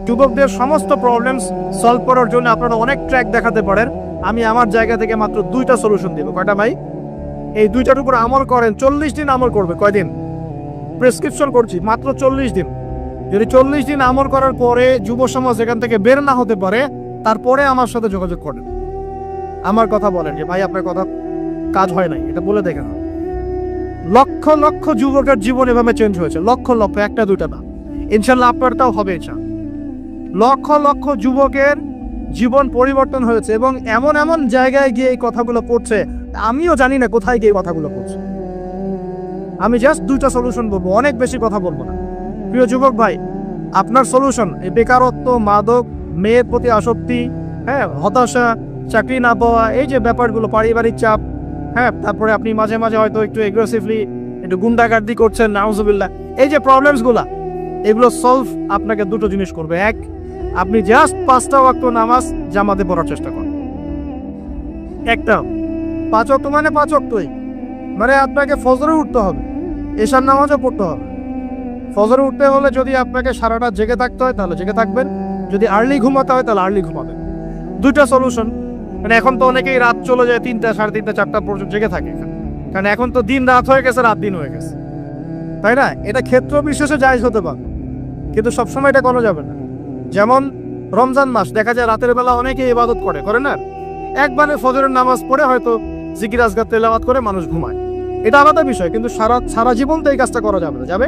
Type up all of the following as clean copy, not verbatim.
যুবকদের সমস্ত problems solve করার জন্য আপনারা অনেক ট্র্যাক দেখাতে পারেন, আমি আমার জায়গা থেকে মাত্র 2টা সলিউশন দেবো। কয়টা ভাই? এই 2টার উপর আমল করেন, 40 দিন আমল করবে। কয়দিন? প্রেসক্রিপশন করছি, মাত্র 40 দিন। যদি 40 দিন আমল করার পরে যুব সমাজ এখান থেকে বের না হতে পারে, তারপরে আমার সাথে যোগাযোগ করেন, আমার কথা বলেন যে ভাই আপনার কথা কাজ হয় নাই, এটা বলে দেখেন। লক্ষ লক্ষ যুবকের জীবন এভাবে চেঞ্জ হয়েছে, লক্ষ লক্ষ, একটা দুইটা না। ইনশাল্লাহ আপনারটাও হবে। এটা লক্ষ লক্ষ যুবকের জীবন পরিবর্তন হয়েছে এবং এমন এমন জায়গায় গিয়ে এই কথাগুলো পড়ছে, আমিও জানি না কোথায় গিয়ে কথাগুলো পড়ছে। আমি জাস্ট 2টা সলিউশন বলবো, অনেক বেশি কথা বলবো না। প্রিয় যুবক ভাই, আপনার সলিউশন এই বেকারত্ব, মাদক, মেয়ের প্রতি আসক্তি, হ্যাঁ, হতাশা, চাকরি না পাওয়া, এই যে ব্যাপারগুলো, পারিবারিক চাপ, হ্যাঁ, তারপরে আপনি মাঝে মাঝে হয়তো একটু এগ্রেসিভলি একটু গুন্ডাগার্দি করছেন, নাউজুবিল্লাহ, এই যে প্রবলেমসগুলো, এগুলো সলভ আপনাকে 2টো জিনিস করবে। এক, আপনি জাস্ট 5টা ওয়াক্ত নামাজ জামাতে পড়ার চেষ্টা করেন। একটা 5 ওয়াক্ত মানে 5 ওয়াক্তই, মানে আপনাকে ফজরে উঠতে হবে, এশার নামাজও পড়তে হবে। ফজরে উঠতে হলে যদি আপনাকে সারাটা জেগে থাকতে হয় তাহলে জেগে থাকবেন, যদি আর্লি ঘুমাতে হয় তাহলে আর্লি ঘুমাবেন। 2টা সলিউশন। মানে এখন তো অনেকেই রাত চলে যায় 3টা, 3:30, 4টা পর্যন্ত জেগে থাকে, কারণ এখন তো দিন রাত হয়ে গেছে, রাত দিন হয়ে গেছে, তাই না? এটা ক্ষেত্র বিশেষে জায়েজ হতে পারে, কিন্তু সবসময় এটা করা যাবে না। যেমন রমজান মাস, দেখা যায় রাতের বেলা অনেকে ইবাদত করে না, একবারে ফজরের নামাজ পড়ে হয়তো জিকির আজকার তেলাওয়াত করে মানুষ ঘুমায়, এটা আলাদা বিষয়, কিন্তু সারা জীবন তো এই কাজটা করা যাবে না, যাবে?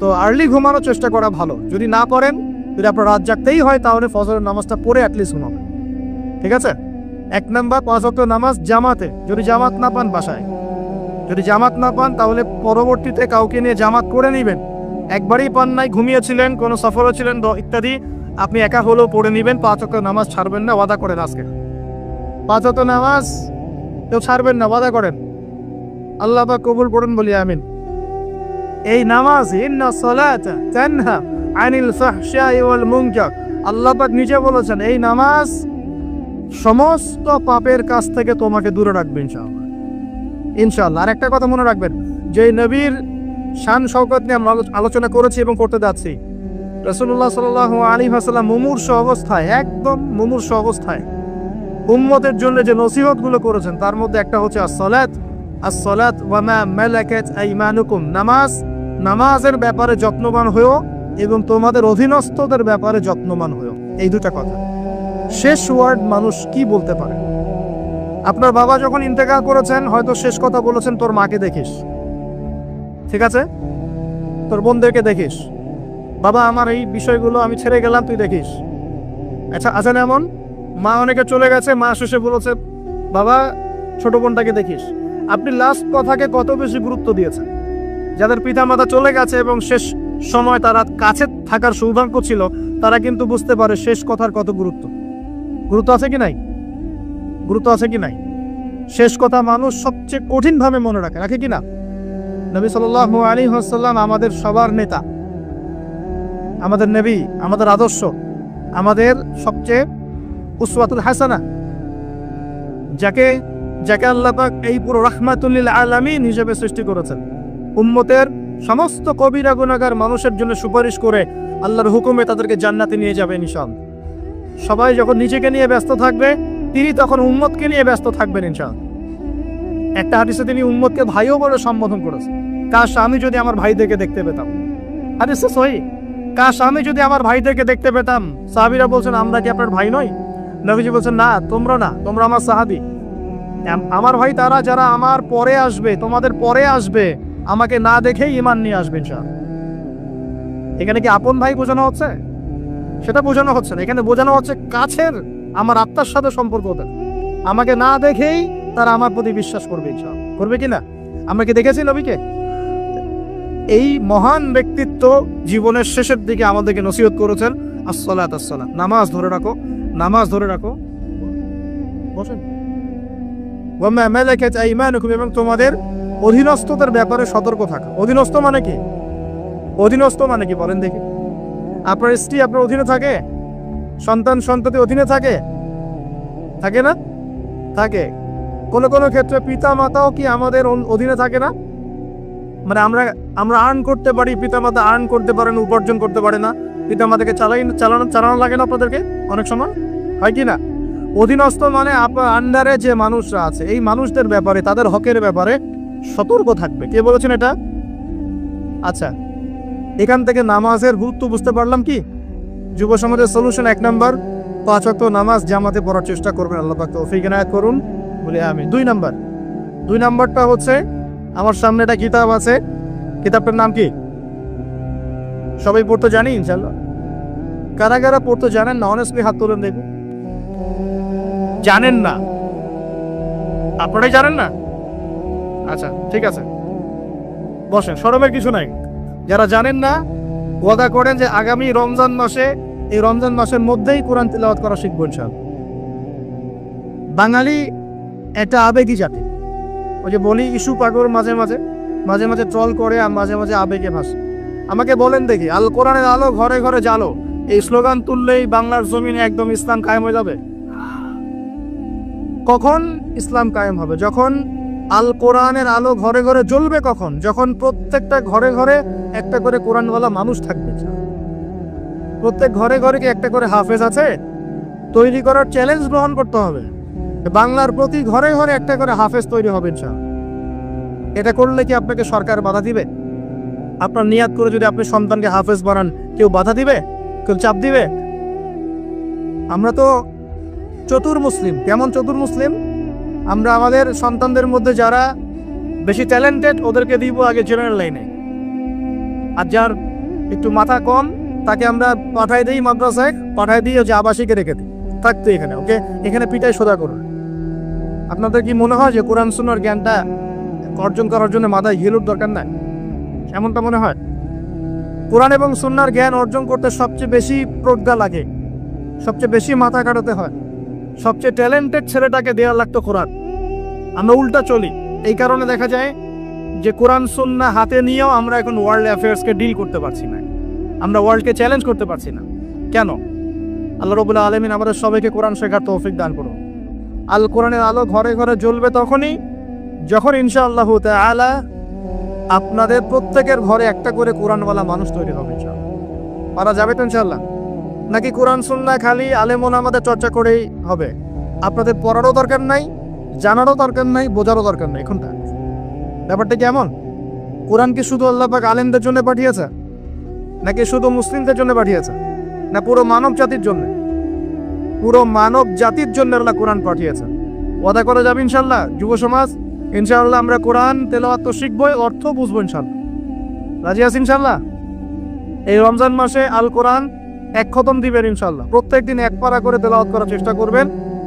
তো আর্লি ঘুমানোর চেষ্টা করা ভালো। যদি না করেন, যদি আপনার রাত জাগতেই হয়, তাহলে ফজরের নামাজটা পড়ে অ্যাটলিস্ট ঘুমাবেন, ঠিক আছে? 1 নাম্বার, 5 ওয়াক্ত নামাজ জামাতে। যদি জামাত না পান বাসায়, যদি জামাত না পান তাহলে পরবর্তীতে কাউকে নিয়ে জামাত করে নেবেন। একবারই পান নাই, ঘুমিয়েছিলেন, কোনো সফরে ছিলেন ইত্যাদি, আপনি একা হলেও পড়ে নেবেন। 5 ওয়াক্ত নামাজ ছাড়বেন না, ওয়াদা করেন আজকে 5 ওয়াক্ত নামাজ কেউ ছাড়বেন না, ওয়াদা করেন। আল্লাহ পাক কবুল করুন, বলি আমিন। এই নামাজ, ইন্না সালাতা তানহা আনিল ফাহশাই ওয়াল মুনকার, আল্লাহ পাক নিজে বলেছেন এই নামাজ সমস্ত পাপের কাছ থেকে তোমাকে দূরে রাখবে ইনশাআল্লাহ, ইনশাআল্লাহ। আর একটা কথা মনে রাখবেন, যে নবীর শান শওকত নিয়ে আমরা আলোচনা করেছি এবং করতে যাচ্ছি, রাসূলুল্লাহ সাল্লাল্লাহু আলাইহি ওয়াসাল্লাম মুমূর্ষ অবস্থায়, একদম মুমূর্ষ অবস্থায় উম্মতের জন্য যে নসিহতগুলো করেছেন, তার মধ্যে একটা হচ্ছে আসসালাত ওয়া মা মালাকাত আইমানুকুম, নামাজের ব্যাপারে যত্নবান হয়েও এবং তোমাদের অধীনস্থদের ব্যাপারে যত্নবান হয়েও। এই 2টা কথা। শেষ ওয়ার্ড মানুষ কি বলতে পারে? আপনার বাবা যখন ইন্তেকাল করেছেন, হয়তো শেষ কথা বলেছেন তোর মাকে দেখিস, ঠিক আছে, তোর বোনদেরকে দেখিস, বাবা আমার এই বিষয়গুলো আমি ছেড়ে গেলাম, তুই দেখিস। আচ্ছা, আছে না এমন? মা অনেকে চলে গেছে, মা শেষে বলেছে বাবা ছোট বোনটাকে দেখিস। আপনি লাস্ট কথাকে কত বেশি গুরুত্ব দিয়েছেন? যাদের পিতা মাতা চলে গেছে এবং শেষ সময় তারা কাছে থাকার সৌভাগ্য ছিল, তারা কিন্তু বুঝতে পারে শেষ কথার কত গুরুত্ব আছে কি নাই, গুরুত্ব আছে কি নাই। শেষ কথা মানুষ সবচেয়ে কঠিনভাবে মনে রাখে কি না? নবী সাল্লাল্লাহু আলাইহি ওয়াসাল্লাম আমাদের সবার নেতা, আমাদের নবী, আমাদের আদর্শ, আমাদের সবচেয়ে উসওয়াতুল হাসানা, যাকে আল্লাহ পাক এই পুরো রাহমাতুল লিল আলামিন হিসেবে সৃষ্টি করেছেন। উম্মতের সমস্ত কবিরা গুনাহগার মানুষের জন্য সুপারিশ করে আল্লাহর হুকুমে তাদেরকে জান্নাতে নিয়ে যাবেন ইনশাআল্লাহ। সবাই যখন নিজেকে নিয়ে ব্যস্ত থাকবে, তিনি তখন উম্মতকে নিয়ে ব্যস্ত থাকবেন ইনশাআল্লাহ। একটা হাদিসে তিনি উম্মতকে ভাইও বলে সম্বোধন করেছেন। কাশ আমি যদি আমার ভাইদেরকে দেখতে পেতাম, হাদিসে সহিহ, কাশ আমি যদি আমার ভাইদেরকে দেখতে পেতাম। সাহাবীরা বলছেন আমরা কি আপনার ভাই নই? নবীজি বলছেন না, তোমরা আমার সাহাবী। আমার ভাই তারা যারা আমার পরে আসবে, তোমাদের পরে আসবে, আমাকে না দেখেই ঈমান নিয়ে আসবে ইনশাআল্লাহ। এখানে কি আপন ভাই বোঝানো হচ্ছে? সেটা বোঝানো হচ্ছে না, এখানে বোঝানো হচ্ছে কাছের, আমার আত্মার সাথে সম্পর্ক ওদের। আমাকে না দেখেই তারা আমার প্রতি বিশ্বাস করবে ইনশাআল্লাহ। করবে কিনা? আমরা কি দেখেছি নবীকে? এই মহান ব্যক্তিত্ব জীবনের শেষের দিকে আমাদেরকে নসিহত করেছেন, আসসালাত, নামাজ ধরে রাখো। বসেন। ওয়া মা মালাকাত আইমানুকুম, এবং তোমাদের অধীনস্থদের ব্যাপারে সতর্ক থাকা। অধীনস্থ মানে কি বলেন দেখি? আপনার স্ত্রী আপনার অধীনে থাকে? সন্তান-সন্ততি অধীনে থাকে না? থাকে। কোন ক্ষেত্রে পিতা মাতাও কি আমাদের অধীনে থাকে না? মানে আমরা আর্ন করতে পারি, পিতা মাতা আর্ন করতে পারেন, উপার্জন করতে পারে না। কিন্তু আমাদেরকে চালানো লাগে না আপনাদেরকে অনেক সময়, হয় কি না? অধীনস্থ মানে আপনার আন্ডারে যে মানুষরা আছে এই মানুষদের ব্যাপারে, তাদের হকের ব্যাপারে সতর্ক থাকবে। কে বলেছেন এটা? আচ্ছা, এখান থেকে নামাজের গুরুত্ব বুঝতে পারলাম কি? যুব সমাজের সলিউশন 1 নাম্বার, 5 ওয়াক্ত নামাজ জামাতে পড়ার চেষ্টা করবেন, আল্লাহ পাক তৌফিক ইনায়াত করুন বলে আমি। 2 নাম্বারটা হচ্ছে, আমার সামনে একটা কিতাব আছে, কিতাবটার নাম কি? সবাই পড়তে জানি ইনশাল্লাহ? কারা কারা পড়তে জানেন না অনেস্টলি হাত তুলেন দেখুন। জানেন না? আপনারাই জানেন না? আচ্ছা ঠিক আছে, বসেন, শরমের কিছু নাই। যারা জানেন না ওয়াদা করেন যে আগামী রমজান মাসে, এই রমজান মাসের মধ্যেই কোরআন তিলাওয়াত করা শিখবো ইনশাআল্লাহ। বাঙালি একটা আবেগী জাতি। ওই যে বলি ইস্যু পাগল, মাঝে মাঝে ট্রল করে আর মাঝে মাঝে আবেগে ভাসে। আমাকে বলেন দেখি, আল কোরআনের আলো ঘরে ঘরে জ্বালো, এই স্লোগান তুললেই বাংলার জমিনে একদম ইসলাম কায়েম হয়ে যাবে? কখন ইসলাম কায়েম হবে? যখন আল কোরআনের আলো ঘরে ঘরে জ্বলবে। কখন? যখন প্রত্যেকটা ঘরে ঘরে একটা করে কোরআনওয়ালা মানুষ থাকবে। প্রত্যেক ঘরে ঘরে কি একটা করে হাফেজ আছে? তৈরি করার চ্যালেঞ্জ গ্রহণ করতে হবে। বাংলার প্রতি ঘরে ঘরে একটা করে হাফেজ তৈরি হবে ইনশাআল্লাহ। এটা করলে কি আপনাকে সরকার বাধা দিবে? আপনার নিয়াত করে যদি আপনি সন্তানকে হাফেজ বানান, কেউ বাধা দিবে? কেউ চাপ দিবে? আমরা তো চতুর মুসলিম। কেমন চতুর মুসলিম? আমরা আমাদের সন্তানদের মধ্যে যারা বেশি ট্যালেন্টেড ওদেরকে দিব আগে জেনারেল লাইনে, আর যার একটু মাথা কম তাকে আমরা পাঠাই দিই মাদ্রাসায়, পাঠাই দিই যে আবাসিকে রেখে দিই, থাকতো এখানে, ওকে এখানে পিটাই সোজা করুন। আপনাদের কি মনে হয় যে কোরআন সুন্নাহর জ্ঞানটা অর্জন করার জন্য মাথায় হিলুর দরকার নাই? এমনটা মনে হয়? কোরআন এবং সুন্নাহর জ্ঞান অর্জন করতে সবচেয়ে বেশি প্রজ্ঞা লাগে, সবচেয়ে বেশি মাথা কাটাতে হয়, সবচেয়ে ট্যালেন্টেড ছেলেটাকে দেওয়া লাগতো কোরআন। আমরা উল্টা চলি। এই কারণে দেখা যায় যে কোরআন সুন্নাহ হাতে নিয়েও আমরা এখন ওয়ার্ল্ড অ্যাফেয়ার্সকে ডিল করতে পারছি না, আমরা ওয়ার্ল্ডকে চ্যালেঞ্জ করতে পারছি না। কেন? আল্লাহ রাব্বুল আলামিন আমাদের সবাইকে কোরআন শেখার তৌফিক দান করুন। আল কোরআনের আলো ঘরে ঘরে জ্বলবে তখনই যখন ইনশাআল্লাহু তাআলা আপনাদের প্রত্যেকের ঘরে একটা করে কোরআনওয়ালা মানুষ তৈরি হবে ইনশাআল্লাহ। পারা যাবে তো ইনশাআল্লাহ? নাকি কোরআন সুন্নাহ খালি আলেম ওলামাদের চর্চা করেই হবে? আপনাদের পড়ারও দরকার নাই, জানারও দরকার নাই, বোঝারও দরকার নাই। এখনটা ব্যাপারটা কেমন? কোরআন কি শুধু আল্লাহ পাক আলেমদের জন্য পাঠিয়েছে, নাকি শুধু মুসলিমদের জন্য পাঠিয়েছে, না পুরো মানব জাতির জন্য? পুরো মানব জাতির জন্য আল্লাহ কোরআন পাঠিয়েছে। ওয়াদা করা যাবে ইনশাআল্লাহ যুব সমাজ? ইনশাআল্লাহ আমরা কোরআন তেলাওয়াত তো শিখবই, অর্থ বুঝবো ইনশাআল্লাহ। রাজি আছি ইনশাআল্লাহ? এই রমজান মাসে আল কোরআন 1 খতম দিবেন ইনশাআল্লাহ। প্রত্যেকদিন 1 পারা করে তেলাওয়াত করার চেষ্টা করবেন,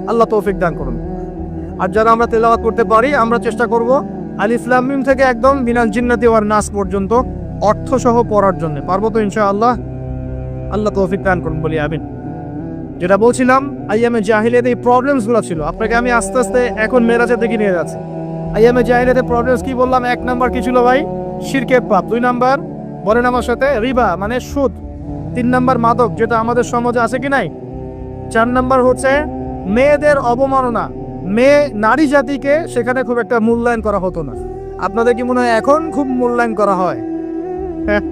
আল্লাহ তৌফিক দান করুন। আর যারা আমরা তেলাওয়াত করতে পারি, আমরা চেষ্টা করব আলিফ লাম মিম থেকে একদম মিনাল জিন্নাতি ওয়ান নাস পর্যন্ত অর্থ সহ পড়ার জন্য। পারবো তো ইনশাআল্লাহ? আল্লাহ তৌফিক দান করুন বলি আমিন। যেটা বলছিলাম, আইয়ামে জাহিলিয়াতে এই প্রবলেমসগুলো ছিল, আপনাকে আমি আস্তে আস্তে এখন মেরাজের দিকে নিয়ে যাচ্ছি। আইয়ামে জাহিলিয়াতে প্রবলেমস কি বললাম? 1 নাম্বার কি ছিল ভাই? শিরকের পাপ। 2 নাম্বার বলেন আমার সাথে, রিবা মানে সুদ। 3 নাম্বার মাদক, যেটা আমাদের সমাজে আছে কি নাই? 4 নাম্বার হচ্ছে মেয়েদের অবমাননা। মেয়ে নারী জাতিকে সেখানে খুব একটা মূল্যায়ন করা হতো না। আপনাদের কি মনে হয় এখন খুব মূল্যায়ন করা হয়? হ্যাঁ,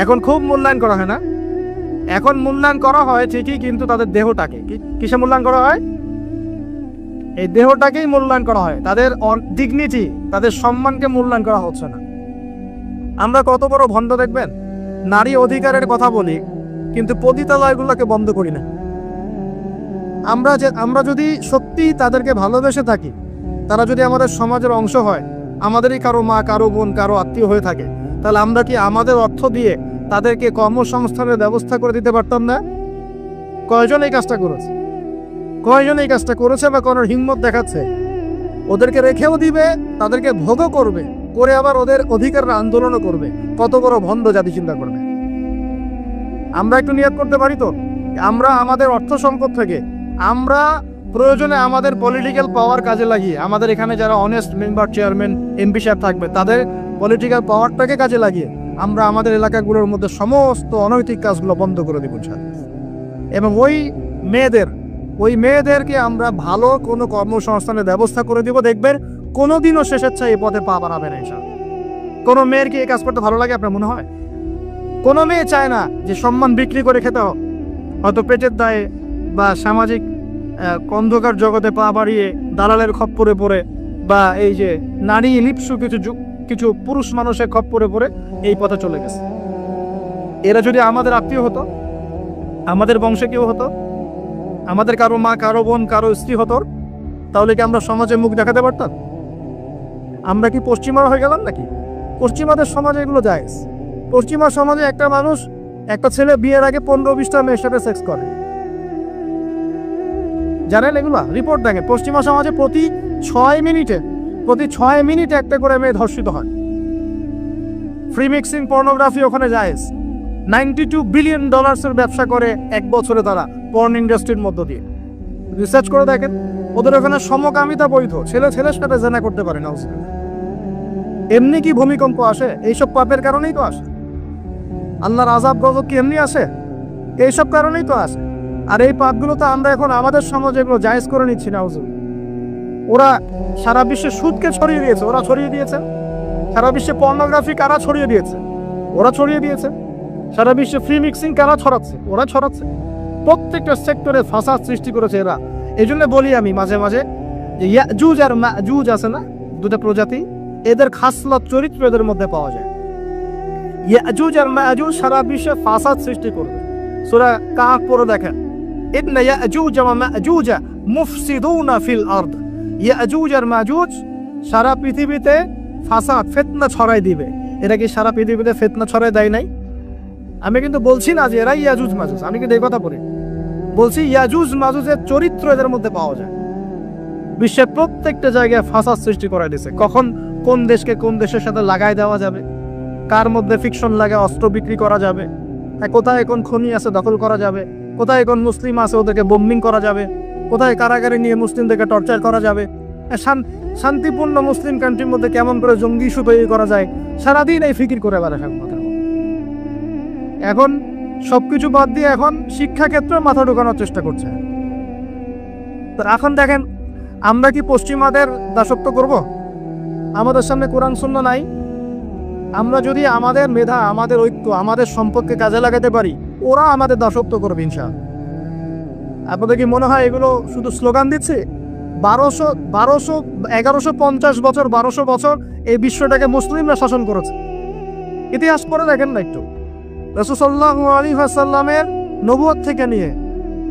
এখন খুব মূল্যায়ন করা হয় না? এখন মূল্যায়ন করা হয় ঠিকই, কিন্তু তাদের দেহটাকে কিসে মূল্যায়ন করা হয়? এই দেহটাকেই মূল্যায়ন করা হয়, তাদের ডিগনিটি, তাদের সম্মানকে মূল্যায়ন করা হচ্ছে না। আমরা কত বড় ভণ্ড দেখবেন, নারী অধিকারের কথা বলি কিন্তু পতিতালয়গুলোকে বন্ধ করি না। আমরা যদি সত্যি তাদেরকে ভালোবেসে থাকি, তারা যদি আমাদের সমাজের অংশ হয়, আমাদেরই কারো মা, কারো বোন, কারো আত্মীয় হয়ে থাকে, তাহলে আমরা কি আমাদের অর্থ দিয়ে তাদেরকে কর্মসংস্থানের ব্যবস্থা করে দিতে পারতাম না? কয়জন এই কাজটা করেছে? কয়জন এই কাজটা করেছে বা করার হিম্মত দেখাচ্ছে? ওদেরকে রেখেও দিবে, তাদেরকে ভোগও করবে, করে আবার ওদের অধিকারের আন্দোলনও করবে। কত বড় ভণ্ড জাতি চিন্তা করবে। আমরা একটু নিয়ত করতে পারি তো, আমরা আমাদের অর্থ সম্পদ থেকে আমরা প্রয়োজনে আমাদের পলিটিক্যাল পাওয়ার কাজে লাগিয়ে, আমাদের এখানে যারা অনেস্ট মেম্বার, চেয়ারম্যান, এমপি সাহেব থাকবে, তাদের পলিটিক্যাল পাওয়ারটাকে কাজে লাগিয়ে আমরা আমাদের এলাকাগুলোর মধ্যে সমস্ত অনৈতিক কাজগুলো বন্ধ করে দেব এবং ওই মেয়েদেরকে আমরা ভালো কোনো কর্মসংস্থানের ব্যবস্থা করে দিব। দেখবেন কোনোদিনও শেষের চাই এই পথে পা বাড়াবে না। কোনো মেয়ের কি এই কাজ করতে ভালো লাগে আপনার মনে হয়? কোনো মেয়ে চায় না যে সম্মান বিক্রি করে খেতে হোক, হয়তো পেটের দায়ে বা সামাজিক অন্ধকার জগতে পা বাড়িয়ে দালালের খপ্পরে পড়ে, বা এই যে নারী লিপ্সু কিছু পুরুষ মানুষের খপ্পরে পড়ে এই পথে চলে গেছে। এরা যদি আমাদের আত্মীয় হতো, আমাদের বংশে কেউ হতো, আমাদের কারো মা, কারো বোন, কারো স্ত্রী হতো, তাহলে কি আমরা সমাজে মুখ দেখাতে পারতাম? আমরা কি পশ্চিমা হয়ে গেলাম নাকি? পশ্চিমাদের সমাজে এগুলো জায়েজ। পশ্চিমা সমাজে একটা ছেলে বিয়ের আগে 15-20টা মেয়ের সাথে সেক্স করে, জানেন এগুলা? রিপোর্ট দেখেন, পশ্চিমা সমাজে প্রতি 6 মিনিটে একটা করে মেয়ে ধর্ষিত হয়। ফ্রি মিক্সিং পর্নোগ্রাফি ওখানে জায়েজ। $92 বিলিয়ন ব্যবসা করে এক বছরে তারা পর্ন ইন্ডাস্ট্রির মধ্য দিয়ে। রিসার্চ করে দেখেন, ওদের ওখানে সমকামিতা বৈধ, ছেলের সাথে জেনা করতে পারে না। এমনি কি ভূমিকম্প আসে? এইসব পাপের কারণেই তো আসে। আল্লাহর আযাব গজব কি এমনি আসে? এইসব কারণেই তো আসে। আর এই পাপগুলো তো আমরা এখন আমাদের সমাজে এগুলো জায়েজ করে নিচ্ছি না। ওরা সারা বিশ্বে সুদকে ছড়িয়ে দিয়েছে, ওরা ছড়িয়ে দিয়েছে। সারা বিশ্বে পর্নোগ্রাফি কারা ছড়িয়ে দিয়েছে? ওরা ছড়িয়ে দিয়েছে। সারা বিশ্বে ফ্রি মিক্সিং কারা ছড়াচ্ছে? ওরা ছড়াচ্ছে। প্রত্যেকটা সেক্টরে ফাসাদ সৃষ্টি করেছে এরা। এই জন্য বলি আমি মাঝে মাঝে যে ইয়াজুজ আর মাজুজ আছে না, দুটো প্রজাতি, এদের খাসলত চরিত্র এদের মধ্যে পাওয়া যায়। ইয়াজুজ আর মাজুজ সারা বিশ্বে ফাসাদ সৃষ্টি করবে। সূরা কাহফ পড়ে দেখেন, ইন্না ইয়াজুজ ওয়া মাজুজ মুফসিদুনা ফিল আরদ। ইয়াজুজ আর মাজুজ সারা পৃথিবীতে ফাসাদ, ফিতনা ছড়াই দিবে। এরা কি সারা পৃথিবীতে ফিতনা ছড়াই দেয় নাই? আমি কিন্তু বলছি না যে এরা ইয়াজুজ মাজুজ, আমি কিন্তু এই কথা বলি। বলছি ইয়াজুজ মাজুজের চরিত্র এদের মধ্যে পাওয়া যায়। বিশ্বের প্রত্যেকটা জায়গায় ফাসাদ সৃষ্টি করে দিয়েছে। কখন কোন দেশকে কোন দেশের সাথে লাগাই দেওয়া যাবে, কার মধ্যে ফিকশন লাগে অস্ত্র বিক্রি করা যাবে, কোথায় কোন খনি আছে দখল করা যাবে, কোথায় কোন মুসলিম আছে ওদেরকে বোম্বিং করা যাবে, কোথায় কারাগারে নিয়ে মুসলিমদেরকে টর্চার করা যাবে, শান্তিপূর্ণ মুসলিম কান্ট্রির মধ্যে কেমন করে জঙ্গি ইস্যু তৈরি করা যায়, সারাদিন এই ফিকির করে বেড়ায়। এখন সবকিছু বাদ দিয়ে এখন শিক্ষাক্ষেত্রে মাথা ঢোকানোর চেষ্টা করছে। তো এখন দেখেন, আমরা কি পশ্চিমাদের দাসত্ব করব? আমাদের সামনে কোরআন সুন্নাহ নাই। আমরা যদি আমাদের মেধা, আমাদের ঐক্য, আমাদের সম্পদকে কাজে লাগাতে পারি, ওরা আমাদের দাসত্ব করবে ইনশাআল্লাহ। আপনাদের কি মনে হয় এগুলো শুধু স্লোগান দিচ্ছে? 1150 বছর, 1200 বছর এই বিশ্বটাকে মুসলিমরা শাসন করেছে। ইতিহাস পড়ে দেখেন না একটু। রাসূল সাল্লাল্লাহু আলাইহি ওয়াসাল্লামের নবুয়ত থেকে নিয়ে,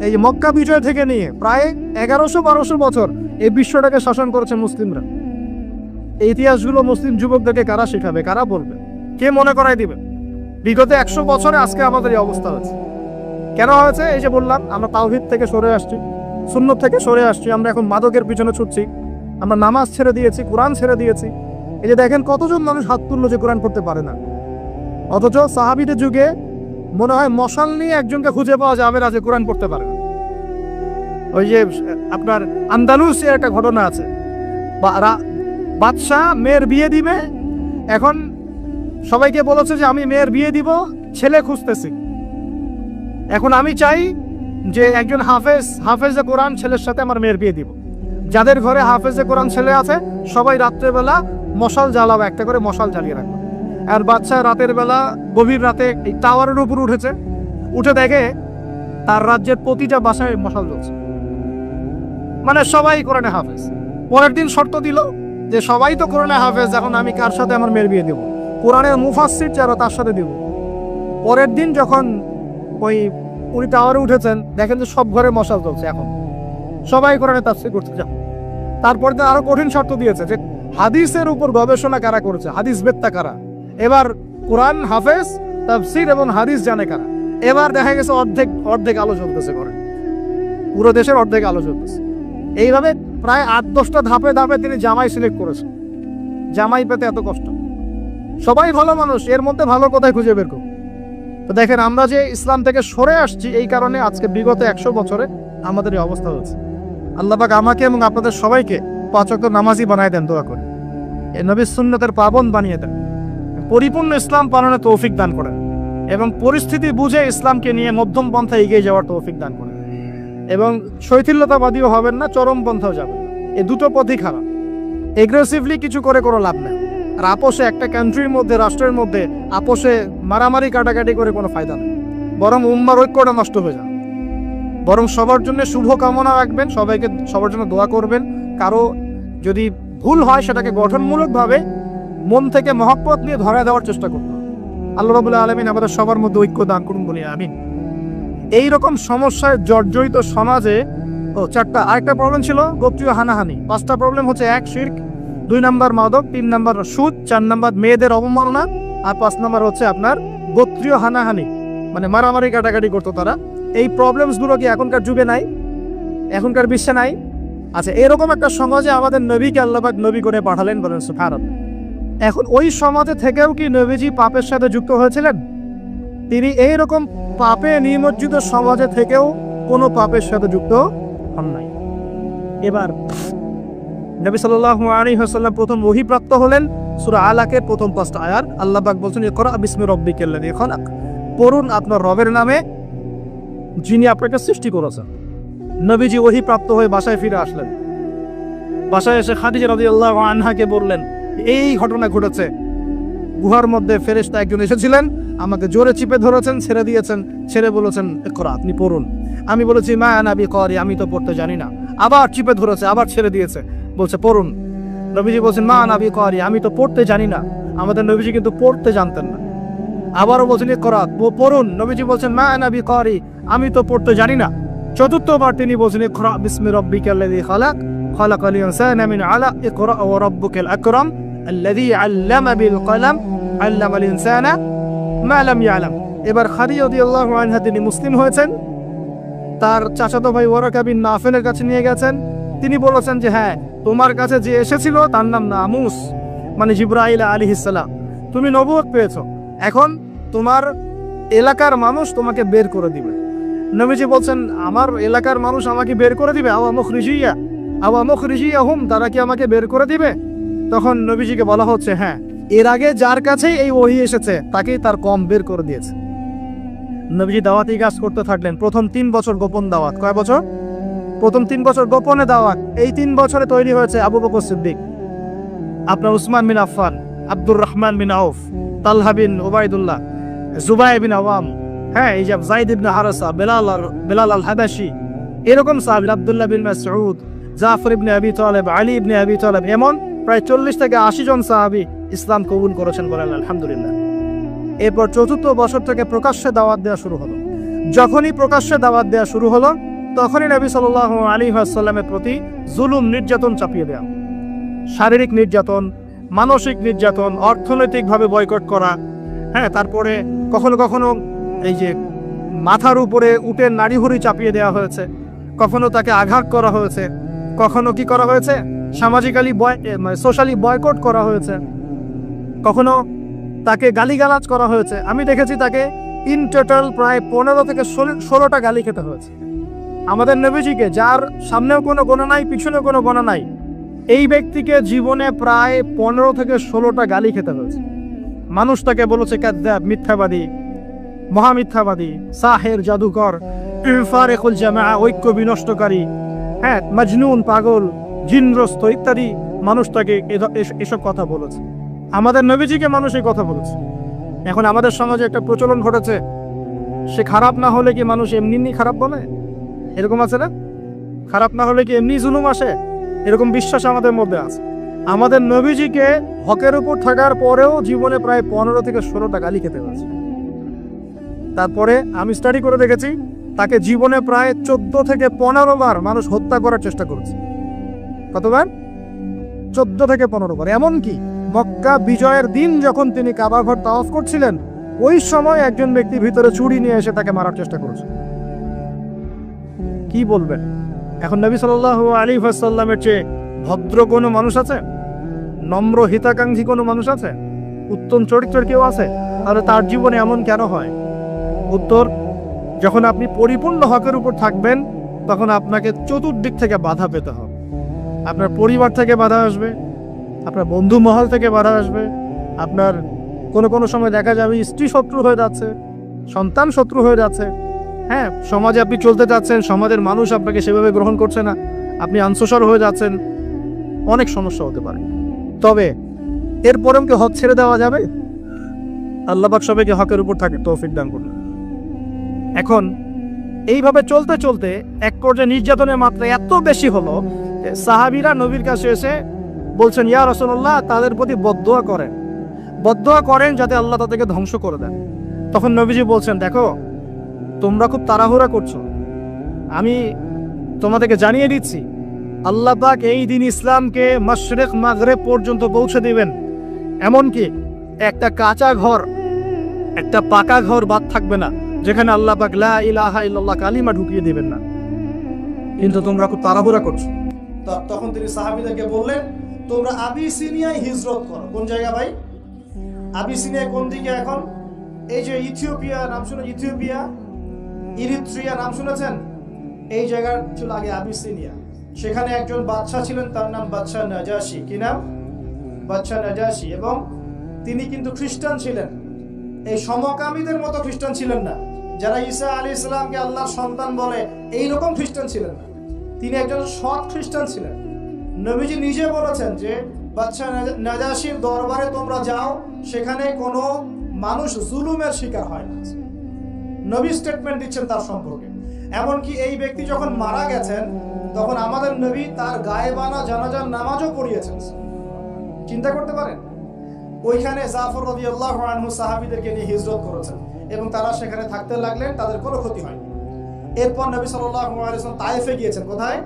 এই মক্কা বিজয় থেকে নিয়ে প্রায় 1100-1200 বছর এই বিশ্বটাকে শাসন করেছে মুসলিমরা। এই ইতিহাসগুলো মুসলিম যুবকদেরকে কারা শেখাবে, কারা বলবে, কে মনে করাই দিবে? বিগত 100 বছরে আজকে আমাদের এই অবস্থা হয়েছে। কেন হয়েছে? এই যে বললাম, আমরা তাওহীদ থেকে সরে আসছি, সুন্নাত থেকে সরে আসছি। আমরা এখন মাদকের পিছনে ছুটছি, আমরা নামাজ ছেড়ে দিয়েছি, কোরআন ছেড়ে দিয়েছি। এই যে দেখেন কতজন মানুষ হাত তুললো যে কোরআন পড়তে পারে না। অথচ সাহাবীদের যুগে মনে হয় মশাল নিয়ে একজনকে খুঁজে পাওয়া যাবে না যে কোরআন পড়তে পারে না। ওই যে আপনার আন্দালুসের একটা ঘটনা আছে, বাদশাহ মেয়ের বিয়ে দিবে, এখন সবাইকে বলেছে যে আমি মেয়ের বিয়ে দিব, ছেলে খুঁজতেছি। এখন আমি চাই যে একজন হাফেজে কোরআন ছেলের সাথে আমার মেয়ের বিয়ে দিব। যাদের ঘরে হাফেজে কোরআন ছেলে আছে সবাই রাত্রেবেলা মশাল জ্বালাবে, একটা করে মশাল জ্বালিয়ে রাখবে। আর বাচ্চা রাতের বেলা গভীর রাতে এই টাওয়ারের উপর উঠে দেখে তার রাজ্যের প্রতিটা বাসায় মশাল জ্বলছে। মানে সবাই কোরআনে হাফেজ। পরের দিন শর্ত দিল যে সবাই তো কোরআনে হাফেজ, এখন আমি কার সাথে আমার মেয়ের বিয়ে দেব? কোরআনের মুফাসসির যারা তার সাথে দেব। পরের দিন যখন উনি টাওয়ারে উঠেছেন, দেখেন যে সব ঘরে মশাল জ্বলছে। এখন সবাই কোরআনে তাফসীর করতে যান। তারপর দিন আরো কঠিন শর্ত দিয়েছে যে হাদিসের উপর গবেষণা কারা করেছে, হাদিস বেত্তা কারা। এবার কোরআন হাফেজ, তাফসীর এবং হাদিস জানে কারা। এবার দেখা গেছে অর্ধেক আলো জ্বলতেছে ঘরে, পুরো দেশের অর্ধেক আলো জ্বলতেছে। এইভাবে প্রায় 8-10টা ধাপে ধাপে তিনি জামাই সিলেক্ট করেছেন। জামাই পেতে এত কষ্ট। সবাই ভালো মানুষ, এর মধ্যে ভালো কোথায় খুঁজে বের করব? তো দেখেন, আমরা যে ইসলাম থেকে সরে আসছি, এই কারণে আজকে বিগত 100 বছরে আমাদের এই অবস্থা হয়েছে। আল্লাহ পাক আমাকে এবং আপনাদের সবাইকে 5 ওয়াক্ত নামাজি বানায় দেন, দোয়া করি। এই নবীর সুন্নতের পাবন বানিয়ে দেন, পরিপূর্ণ ইসলাম পালনের তৌফিক দান করেন, এবং পরিস্থিতি বুঝে ইসলামকে নিয়ে মধ্যম পন্থা এগিয়ে যাওয়ার তৌফিক দান করেন। এবং শৈথিল্যতাবাদীও হবেন না, চরম পন্থাও যাবেন না। এই দুটো পথই খারাপ। এগ্রেসিভলি কিছু করে কোনো লাভ নেই। আর আপোষে একটা কান্ট্রির মধ্যে, রাষ্ট্রের মধ্যে আপোষে মারামারি কাটাকাটি করে কোনো ফায়দা নেই, বরং উম্মার ঐক্যটা নষ্ট হয়ে যায়। বরং সবার জন্য শুভ কামনা রাখবেন, সবার জন্য দোয়া করবেন। কারো যদি ভুল হয় সেটাকে গঠনমূলকভাবে মন থেকে মহব্বত নিয়ে ধরে দেওয়ার চেষ্টা করতে হবে। আল্লাহ রাব্বুল আলামিন আমাদের সবার মধ্যে ঐক্য দান করুন বলি আমিন। এইরকম সমস্যায় জর্জরিত সমাজে চারটা, আরেকটা প্রবলেম ছিল গোত্রীয় হানাহানি। 5টা প্রবলেম হচ্ছে: 1 শিরক, 2 নাম্বার মাদক, 3 নাম্বার সুদ, 4 নাম্বার মেয়েদের অবমাননা, আর 5 নাম্বার হচ্ছে আপনার গোত্রীয় হানাহানি, মানে মারামারি কাটাকাটি করতো তারা। এই প্রবলেমসগুলো কি এখনকার যুগে নাই? এখনকার বিশ্বে নাই? আচ্ছা, এরকম একটা সমাজে আমাদের নবীকে আল্লাহ পাক নবী করে পাঠালেন, বলেন সুবহানাল্লাহ। এখন ওই সমাজে থেকেও কি নবীজি পাপের সাথে যুক্ত হয়েছিলেন? তিনি এইরকম পাপে নিমজ্জিত সমাজে থেকেও কোনো পাপের সাথে যুক্ত হন নাই। এবার নবী সাল্লাল্লাহু আলাইহি ওয়াসাল্লাম প্রথম ওহী প্রাপ্ত হলেন সূরা আলাকের প্রথম 5টা আয়াত। আল্লাহ পাক বলছেন, ইকরা বিসমি রাব্বিকাল্লাযী খালাক, পড়ুন আপনার রবের নামে যিনি আপনাকে সৃষ্টি করেছেন। নবীজি ওহী প্রাপ্ত হয়ে বাসায় ফিরে আসলেন। বাসায় এসে খাদিজা রাদিয়াল্লাহু আনহাকে বললেন, এই ঘটনা ঘটেছে, গুহার মধ্যে ফেরেশতা একজন এসেছিলেন, আমাকে জোরে চিপে ধরেছেন, ছেড়ে দিয়েছেন, ছেড়ে বলেছেন ইকরা, আপনি পড়ুন। আমি বলেছি মা আনা বিকারি, আমি তো পড়তে জানি না। আবার চিপে ধরেছে, আবার ছেড়ে দিয়েছে, বলছে পড়ুন। নবীজি বলছেন মা আনা বিকারি, আমি তো পড়তে জানি না। আমাদের নবীজি কিন্তু পড়তে জানতেন না। আবারও বলছেন ইকরা, পড়ুন। নবীজি বলছেন মা আনা বিকারি, আমি তো পড়তে জানি না। চতুর্থবার তিনি বলছেন ইকরা বিসমি রাব্বিকাল্লাযী খালাক, খালাকাল ইনসানা মিন আলাক, ইকরা ওয়া রাব্বুকাল আকরাম আল্লাযী আল্লামা বিল কলম আল্লামাল ইনসানা মা লাম ইয়ালাম। এবার খাদিজা রাদিয়াল্লাহু আনহা তিনি মুসলিম হয়েছেন, তার চাচাতো ভাই ওয়ারাকা বিন নাফেলের কাছে নিয়ে গেছেন। তিনি বলেছেন যে হ্যাঁ, তোমার কাছে যে এসেছিল তার নাম নামুস, মানে জিবরাইল আলাইহিস সালাম। তুমি নবুয়ত পেয়েছো, এখন তোমার এলাকার মানুষ তোমাকে বের করে দিবে। নবীজি বলছেন আমার এলাকার মানুষ আমাকে বের করে দিবে? আওয়া মুখরিজিয়াহুম, তারা কি আমাকে বের করে দিবে? তখন নবীজিকে বলা হচ্ছে হ্যাঁ, এর আগে যার কাছেই এই ওহী এসেছে তাকেই তার কম বের করে দিয়েছে। নবীজি দাওয়াতি কাজ করতে থাকলেন। প্রথম 3 বছর গোপন দাওয়াত। কয় বছর? প্রথম 3 বছর গোপনে দাওয়াত। এই 3 বছরে তৈরি হয়েছে আবু বকর সিদ্দিক, আপনার উসমান বিন আফফান, আব্দুর রহমান বিন আউফ, তালহা বিন উবাইদুল্লাহ, জুবাইর বিন আওয়াম, হ্যাঁ, এই যে যায়েদ ইবনে হারেসা, বেলাল আল হাবাশি, এরকম সাহাবী, আব্দুল্লাহ বিন মাসউদ, জাফর ইবনে আবি তালেব, আলী ইবনে আবি তালেব, এমন প্রায় 40 থেকে 80 জন সাহাবী ইসলাম কবুল করেছেন, বলেন আলহামদুলিল্লাহ। এরপর 4র্থ বছর থেকে প্রকাশ্যে দাওয়াত দেওয়া শুরু হলো। যখনই প্রকাশ্যে দাওয়াত দেওয়া শুরু হলো, তখনই নবী সাল্লাল্লাহু আলাইহি ওয়াসাল্লামের প্রতি জুলুম, নির্যাতন চাপিয়ে দেওয়া, শারীরিক নির্যাতন, মানসিক নির্যাতন, অর্থনৈতিকভাবে বয়কট করা, হ্যাঁ, তারপরে কখনো কখনো এই যে মাথার উপরে উটের নাড়িভুড়ি চাপিয়ে দেওয়া হয়েছে, কখনো তাকে আঘাত করা হয়েছে, কখনো কি করা হয়েছে, সামাজিক্যালি সোশ্যালি বয়কট করা হয়েছে, কখনো তাকে গালিগালাজ করা হয়েছে। আমি দেখেছি তাকে ইন টোটাল প্রায় 15 থেকে 16টা গালি খেতে হয়েছে। আমাদের নবীজিকে, যার সামনেও কোনো গোনা নাই, পিছনেও কোনো গোনা নাই, এই ব্যক্তিকে জীবনে প্রায় 15 থেকে 16টা গালি খেতে হয়েছে। মানুষ তাকে বলেছে কাযযাব, মিথ্যাবাদী, মহামিথ্যাবাদী, সাহের, জাদুকর, ফারিকুল জামাআ, ঐক্য বিনষ্টকারী, হ্যাঁ, মাজনুন, পাগল, জিনগ্রস্ত ইত্যাদি মানুষ তাকে এসব কথা বলেছে। আমাদের নবীজিকে মানুষ এই কথা বলেছে। এখন আমাদের সমাজে একটা প্রচলন ঘটেছে, সে খারাপ না হলে কি মানুষ এমনি খারাপ বলে? এরকম আছে না? খারাপ না হলে কি এমনি জুলুম আসে? এরকম বিশ্বাস আমাদের মধ্যে আছে। আমাদের নবীজিকে হকের উপর থাকার পরেও জীবনে প্রায় 15 থেকে 16টা গালি খেতে হয়েছে। তারপরে আমি স্টাডি করে দেখেছি, তাকে জীবনে প্রায় 14 থেকে 15 বার মানুষ হত্যা করার চেষ্টা করেছে। কতবার? 14 থেকে 15 বার। এমনকি মক্কা বিজয়ের দিন যখন তিনি কাবা ঘর তাওয়াফ করছিলেন, ওই সময় একজন ব্যক্তি ভিতরে ছুরি নিয়ে এসে তাকে মারার চেষ্টা করেছে। কি বলবেন? এখন নবী সাল্লাল্লাহু আলাইহি ওয়াসাল্লামের চেয়ে ভদ্র কোনো মানুষ আছে? নম্র হিতাকাঙ্ক্ষী কোনো মানুষ আছে? উত্তম চরিত্রের কেউ আছে? আর তার জীবনে এমন কেন হয়? উত্তর, যখন আপনি পরিপূর্ণ হকের উপর থাকবেন, তখন আপনাকে চতুর্দিক থেকে বাধা পেতে হবে। আপনার পরিবার থেকে বাধা আসবে, আপনার বন্ধু মহল থেকে বাধা আসবে, আপনার কোনো সময় দেখা যাবে স্ত্রী শত্রু হয়ে যাচ্ছে, সন্তান শত্রু হয়ে যাচ্ছে, হ্যাঁ, সমাজে আপনি চলতে যাচ্ছেন, সমাজের মানুষ আপনাকে সেভাবে গ্রহণ করছে না, আপনি আনসোশাল হয়ে যাচ্ছেন, অনেক সমস্যা হতে পারে। তবে এরপরেও কি হক ছেড়ে দেওয়া যাবে? আল্লাহ পাক সবাইকে হকের উপর থাকে তৌফিক দান করুন। এখন এইভাবে চলতে চলতে এক পর্যায়ে নির্যাতনের মাত্রা এত বেশি হলো যে সাহাবীরা নবীর কাছে এসে বলছেন, ইয়া রাসূলুল্লাহ, তাদের প্রতি বদদোয়া করেন যাতে আল্লাহ তাদেরকে ধ্বংস করে দেন। তখন নবীজি বলছেন, দেখো তোমরা খুব তাড়াহুড়া করছো, আমি তোমাদেরকে জানিয়ে দিচ্ছি আল্লাহ পাক এই দিন ইসলামকে মাশরিক মাগরিব পর্যন্ত পৌঁছে দিবেন। এমনকি একটা কাঁচা ঘর, একটা পাকা ঘর বাদ থাকবে না যেখানে আল্লাহ পাক লা ইলাহা ইল্লাল্লাহ কালিমা ঢুকিয়ে দিবেন না, কিন্তু তোমরা খুব তাড়াহুড়া করছো। তখন তিনি সাহাবীদেরকে বললেন, তোমরা আবিসিনিয়ায় হিজরত করো। কোন জায়গা ভাই? আবিসিনিয়া কোন দিকে এখন? এই যে ইথিওপিয়া নাম শুনে, ইথিওপিয়া, ইরিত্রিয়া নাম শুনেছেন? এই জায়গার ছিল আগে আবিসিনিয়া। সেখানে একজন বাদশা ছিলেন, তার নাম বাদশা নাজাশী। কি নাম? বাদশা নাজাশী। এবং তিনি কিন্তু খ্রিস্টান ছিলেন। এই সমকামীদের মতো খ্রিস্টান ছিলেন না, যারা ঈসা আলাইহিস সালামকে আল্লাহর সন্তান বলে এইরকম খ্রিস্টান ছিলেন না। তিনি একজন সৎ খ্রিস্টান ছিলেন। নবীজি নিজে বলেছেন যে বাদশা নাজাশীর দরবারে তোমরা যাও, সেখানে কোনো মানুষ জুলুমের শিকার হয় না। নবী স্টেটমেন্ট দিচ্ছেন তার সম্পর্কে। এমনকি এই ব্যক্তি যখন মারা গেছেন তখন আমাদের নবী তার গায়েবানা জানাজার নামাজও পড়িয়েছেন। চিন্তা করতে পারেন? ওইখানে জাফর রাদিয়াল্লাহু আনহু সাহাবীদেরকে নিয়ে হিজরত করেছেন এবং তারা সেখানে থাকতে লাগলেন, তাদের কোনো ক্ষতি হয়নি। এরপর নবী সাল্লাল্লাহু আলাইহি ওয়াসাল্লাম তায়েফে গিয়েছেন। কোথায়?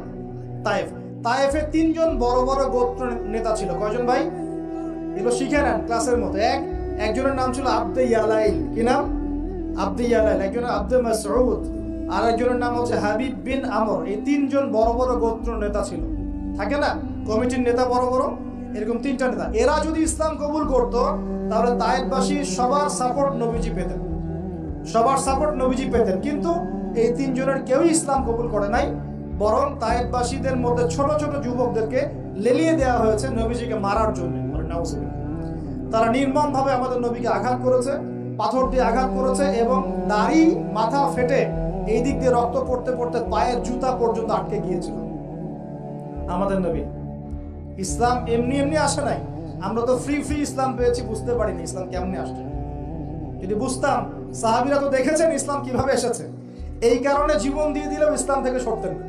তায়েফ। তায়েফে তিনজন বড় বড় গোত্র নেতা ছিল। কয়জন ভাই? এগুলো শিখে নেন ক্লাসের মতো। একজনের নাম ছিল আব্দে ইয়ালাইল। কি নাম? আব্দে ইয়ালাইল। একজনের আব্দে মাসউদ, আর একজনের নাম হচ্ছে হাবিব বিন আমর। এই তিনজন বড় বড় গোত্র নেতা ছিল। থাকে না কমিটির নেতা বড় বড়, এরকম তিনটা নেতা। এরা যদি ইসলাম কবুল করত তাহলে তায়েফবাসী সবার সাপোর্ট নবীজি পেতেন। কিন্তু এই তিনজনের কেউই ইসলাম কবুল করে নাই, বরং তায়েফবাসীদের মধ্যে ছোট ছোট যুবকদেরকে লেলিয়ে দেওয়া হয়েছে নবীজিকে মারার জন্য। তারা নির্মমভাবে আমাদের নবীকে আঘাত করেছে, পাথর দিয়ে আঘাত করেছে এবং দাড়ি মাথা ফেটে এই দিক দিয়ে রক্ত পড়তে পড়তে পায়ের জুতা পর্যন্ত আটকে গিয়েছিল। আমাদের নবী ইসলাম এমনি এমনি আসে নাই। আমরা তো ফ্রি ইসলাম পেয়েছি, বুঝতে পারিনি ইসলাম কেমনে আসছে। যদি বুঝতাম, সাহাবীরা তো দেখেছেন ইসলাম কিভাবে এসেছে, এই কারণে জীবন দিয়ে দিলেও ইসলাম থেকে সরতেন না।